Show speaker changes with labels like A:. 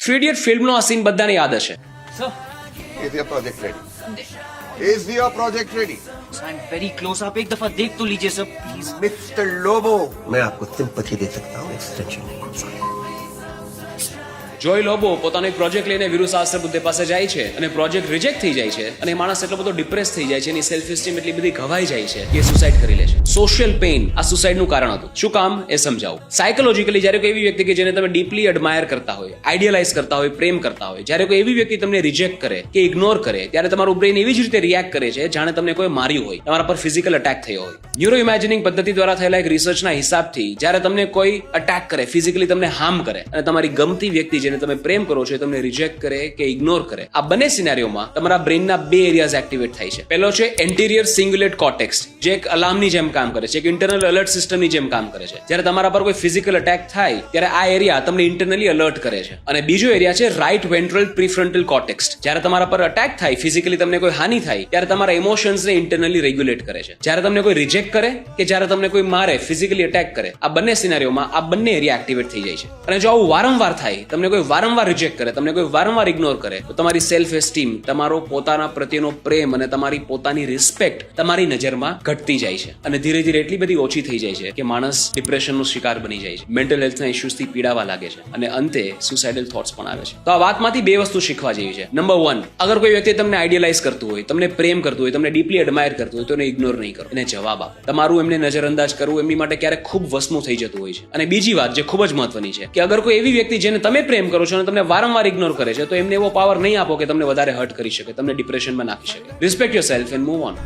A: 3 Idiot ફિલ્મનો આ scene બધાને યાદ હશે.
B: Is your project ready? Is your project ready?
C: I am very close. आप एक दफा देख तो लीजिए सर प्लीज.
B: Mr. Lobo, मैं आपको सिंपैथी दे सकता हूँ, एक्सटेंशन नहीं.
A: જોઈ લોબો પોતાનો એક પ્રોજેક્ટ લઈને વીરુ શાસ્ત્ર બુદ્ધે પાસે જાય છે અને પ્રોજેક્ટ રિજેક્ટ થઈ જાય છે અને એ માણસ એટલો બધો ડિપ્રેસ થઈ જાય છે, એની સેલ્ફ એસ્ટીમ એટલી બધી ઘવાઈ જાય છે કે સુસાઇડ કરી લે છે. સોશિયલ પેઇન આ સુસાઇડનું કારણ હતું. શું કામ એ સમજાવું. સાયકોલોજીકલી જ્યારે કોઈ એવી વ્યક્તિ કે જેને તમે ડીપલી એડમાયર કરતા હોય, આઈડિયલાઇઝ કરતા હોય, પ્રેમ કરતા હોય, જ્યારે કોઈ એવી વ્યક્તિ તમને રિજેક્ટ કરે કે ઇગ્નોર કરે, ત્યારે તમારું બ્રેઇન એવી જ રીતે રિએક્ટ કરે છે જાણે તમને કોઈ માર્યું હોય, તમારા પર ફિઝિકલ અટેક થયો હોય. ન્યુરો ઇમેજિનિંગ પદ્ધતિ દ્વારા થયેલા એક રિસર્ચના હિસાબથી જ્યારે તમને કોઈ અટેક કરે, ફિઝિકલી તમને હાર્મ કરે અને તમારી ગમતી વ્યક્તિ જેને તમે પ્રેમ કરો છો તમને રિજેક્ટ કરે કે ઇગ્નોર કરે, આ બંને સિનેરિયોમાં તમારા બ્રેઇનના બે એરિયાઝ એક્ટિવેટ થાય છે. પહેલો છે એન્ટિરિયર સિંગ્યુલેટ કોર્ટેક્સ, જે એક અલાર્મની જેમ કામ કરે છે, એક ઇન્ટરનલ એલર્ટ સિસ્ટમની જેમ કામ કરે છે. જ્યારે તમારા પર કોઈ ફિઝિકલ અટેક થાય ત્યારે આ એરિયા તમને ઇન્ટરનલી અલર્ટ કરે છે. અને બીજો એરિયા છે રાઇટ વેન્ટ્રલ પ્રીફ્રન્ટલ કોર્ટેક્સ. જ્યારે તમારા પર અટેક થાય, ફિઝિકલી તમને કોઈ હાનિ થાય, ત્યારે તમારા ઇમોશન્સને ઇન્ટરનલી રેગ્યુલેટ કરે છે. જ્યારે તમને કોઈ રિજેક્ટ કરે કે જ્યારે તમને કોઈ મારે, ફિઝિકલી અટેક કરે, આ બંને સિનેરિયોમાં આ બંને એરિયા એક્ટિવેટ થઈ જાય છે. અને જો આવું વારંવાર થાય, તમને કોઈ વારંવાર રિજેક્ટ કરે, તમને કોઈ વારંવાર ઇગ્નોર કરે, તો તમારી સેલ્ફ એસ્ટીમ, તમારો પોતાના પ્રત્યેનો પ્રેમ અને તમારી પોતાની રિસ્પેક્ટ તમારી નજરમાં ઘટતી જાય છે અને ધીરે ધીરે એટલી બધી ઓછી થઈ જાય છે કે માણસ ડિપ્રેશનનો શિકાર બની જાય છે, મેન્ટલ હેલ્થના ઇશ્યુઝથી પીડાવા લાગે છે અને અંતે સુસાઇડલ થોટ્સ પણ આવે છે. તો આ વાતમાંથી બે વસ્તુ શીખવા જેવી છે. નંબર 1, અગર કોઈ વ્યક્તિ તમને આઈડિયલાઇઝ કરતું હોય, તમને પ્રેમ કરતું હોય, તમને ડીપલી એડમાયર કરતું હોય, તો એને ઇગ્નોર નહીં કરો, એને જવાબ આપો. તમારું એમને નજરઅંદાજ કરવું એમની માટે ક્યારેક ખૂબ વસમું થઈ જતું હોય છે. અને બીજી વાત જે ખૂબ જ મહત્વની છે કે અગર કોઈ એવી વ્યક્તિ જેને તમે પ્રેમ કરો છો અને તમને વારંવાર ઇગ્નોર કરે છે, તો એમને એવો પાવર નહીં આપો કે તમને વધારે હર્ટ કરી શકે, તમને ડિપ્રેશનમાં નાખી શકે. Respect yourself and move on.